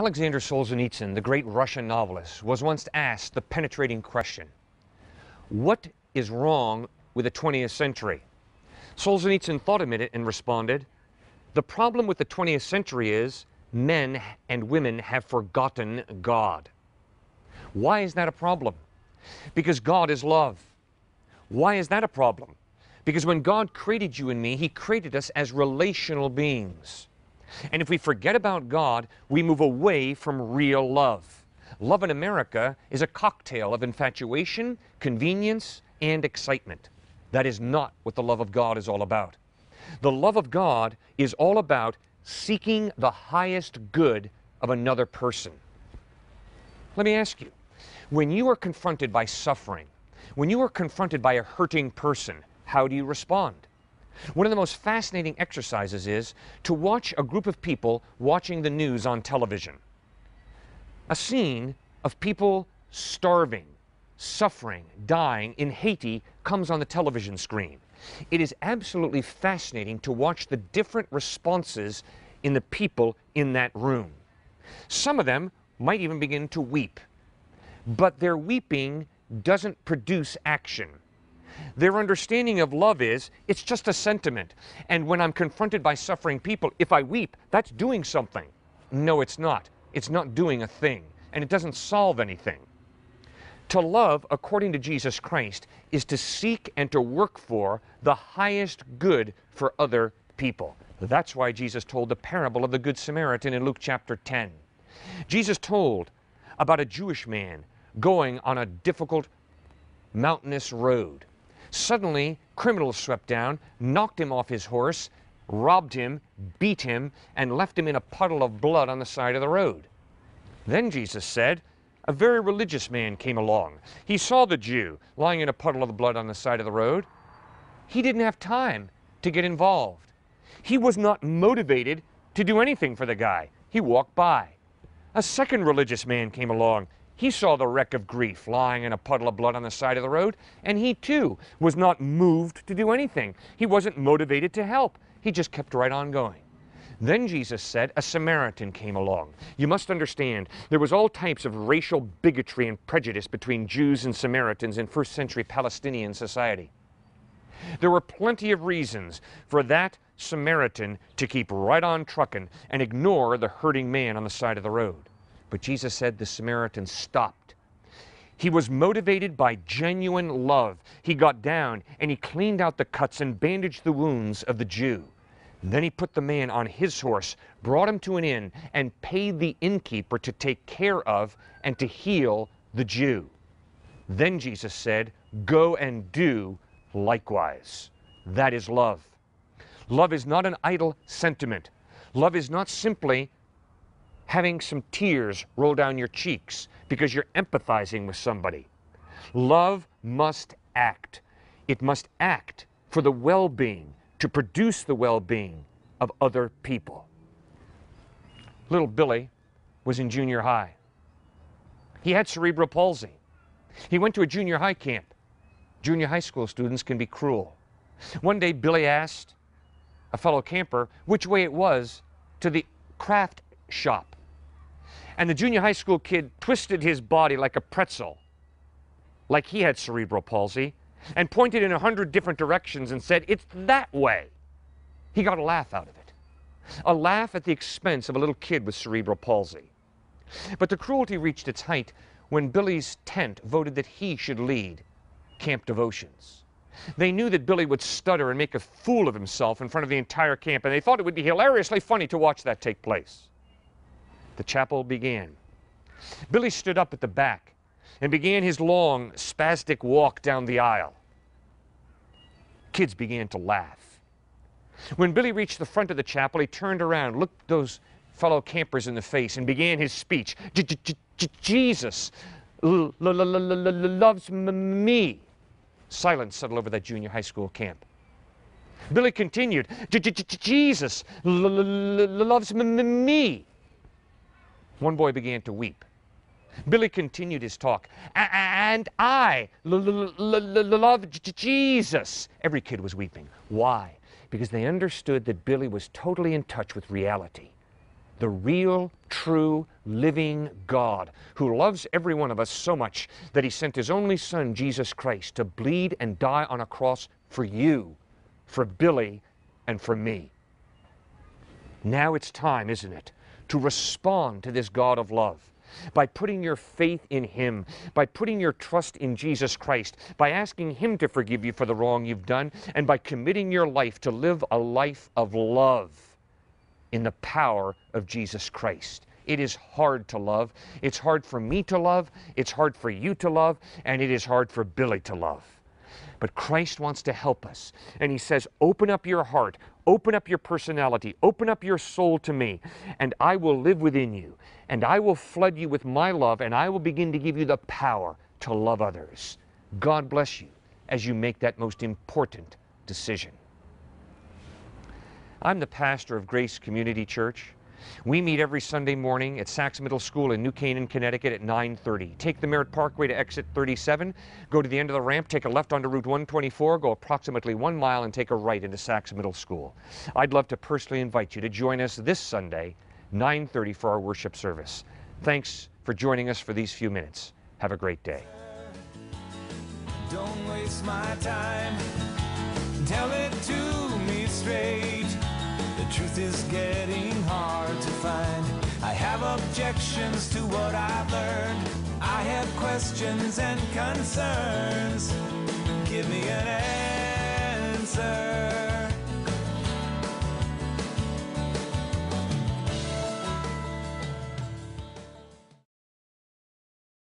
Alexander Solzhenitsyn, the great Russian novelist, was once asked the penetrating question, what is wrong with the 20th century? Solzhenitsyn thought a minute and responded, the problem with the 20th century is men and women have forgotten God. Why is that a problem? Because God is love. Why is that a problem? Because when God created you and me, He created us as relational beings. And if we forget about God, we move away from real love. Love in America is a cocktail of infatuation, convenience, and excitement. That is not what the love of God is all about. The love of God is all about seeking the highest good of another person. Let me ask you, when you are confronted by suffering, when you are confronted by a hurting person, how do you respond? One of the most fascinating exercises is to watch a group of people watching the news on television. A scene of people starving, suffering, dying in Haiti comes on the television screen. It is absolutely fascinating to watch the different responses in the people in that room. Some of them might even begin to weep, but their weeping doesn't produce action. Their understanding of love is, it's just a sentiment. And when I'm confronted by suffering people, if I weep, that's doing something. No, it's not. It's not doing a thing. And it doesn't solve anything. To love, according to Jesus Christ, is to seek and to work for the highest good for other people. That's why Jesus told the parable of the Good Samaritan in Luke chapter 10. Jesus told about a Jewish man going on a difficult mountainous road. Suddenly, criminals swept down, knocked him off his horse, robbed him, beat him, and left him in a puddle of blood on the side of the road. Then Jesus said, a very religious man came along. He saw the Jew lying in a puddle of blood on the side of the road. He didn't have time to get involved. He was not motivated to do anything for the guy. He walked by. A second religious man came along. He saw the wreck of grief lying in a puddle of blood on the side of the road, and he too was not moved to do anything. He wasn't motivated to help. He just kept right on going. Then Jesus said, a Samaritan came along. You must understand, there was all types of racial bigotry and prejudice between Jews and Samaritans in first century Palestinian society. There were plenty of reasons for that Samaritan to keep right on trucking and ignore the hurting man on the side of the road. But Jesus said the Samaritan stopped. He was motivated by genuine love. He got down and he cleaned out the cuts and bandaged the wounds of the Jew. Then he put the man on his horse, brought him to an inn, and paid the innkeeper to take care of and to heal the Jew. Then Jesus said, go and do likewise. That is love. Love is not an idle sentiment. Love is not simply having some tears roll down your cheeks because you're empathizing with somebody. Love must act. It must act for the well-being, to produce the well-being of other people. Little Billy was in junior high. He had cerebral palsy. He went to a junior high camp. Junior high school students can be cruel. One day, Billy asked a fellow camper which way it was to the craft shop. And the junior high school kid twisted his body like a pretzel, like he had cerebral palsy, and pointed in 100 different directions and said, it's that way. He got a laugh out of it. A laugh at the expense of a little kid with cerebral palsy. But the cruelty reached its height when Billy's tent voted that he should lead camp devotions. They knew that Billy would stutter and make a fool of himself in front of the entire camp, and they thought it would be hilariously funny to watch that take place. The chapel began. Billy stood up at the back and began his long, spastic walk down the aisle. Kids began to laugh. When Billy reached the front of the chapel, he turned around, looked those fellow campers in the face, and began his speech. Jesus loves me. Silence settled over that junior high school camp. Billy continued, Jesus loves me. One boy began to weep. Billy continued his talk. And I love Jesus. Every kid was weeping. Why? Because they understood that Billy was totally in touch with reality. the real, true, living God who loves every one of us so much that he sent his only Son, Jesus Christ, to bleed and die on a cross for you, for Billy, and for me. Now it's time, isn't it, to respond to this God of love by putting your faith in him, by putting your trust in Jesus Christ, by asking him to forgive you for the wrong you've done, and by committing your life to live a life of love in the power of Jesus Christ. It is hard to love. It's hard for me to love. It's hard for you to love. And it is hard for Billy to love. But Christ wants to help us. And he says, open up your heart, open up your personality, open up your soul to me, and I will live within you. And I will flood you with my love, and I will begin to give you the power to love others. God bless you as you make that most important decision. I'm the pastor of Grace Community Church. We meet every Sunday morning at Sachs Middle School in New Canaan, Connecticut at 9:30. Take the Merritt Parkway to exit 37, go to the end of the ramp, take a left onto Route 124, go approximately 1 mile and take a right into Sachs Middle School. I'd love to personally invite you to join us this Sunday, 9:30 for our worship service. Thanks for joining us for these few minutes. Have a great day. Don't waste my time. Tell it to me straight. The truth is getting hard to find. I have objections to what I've learned. I have questions and concerns.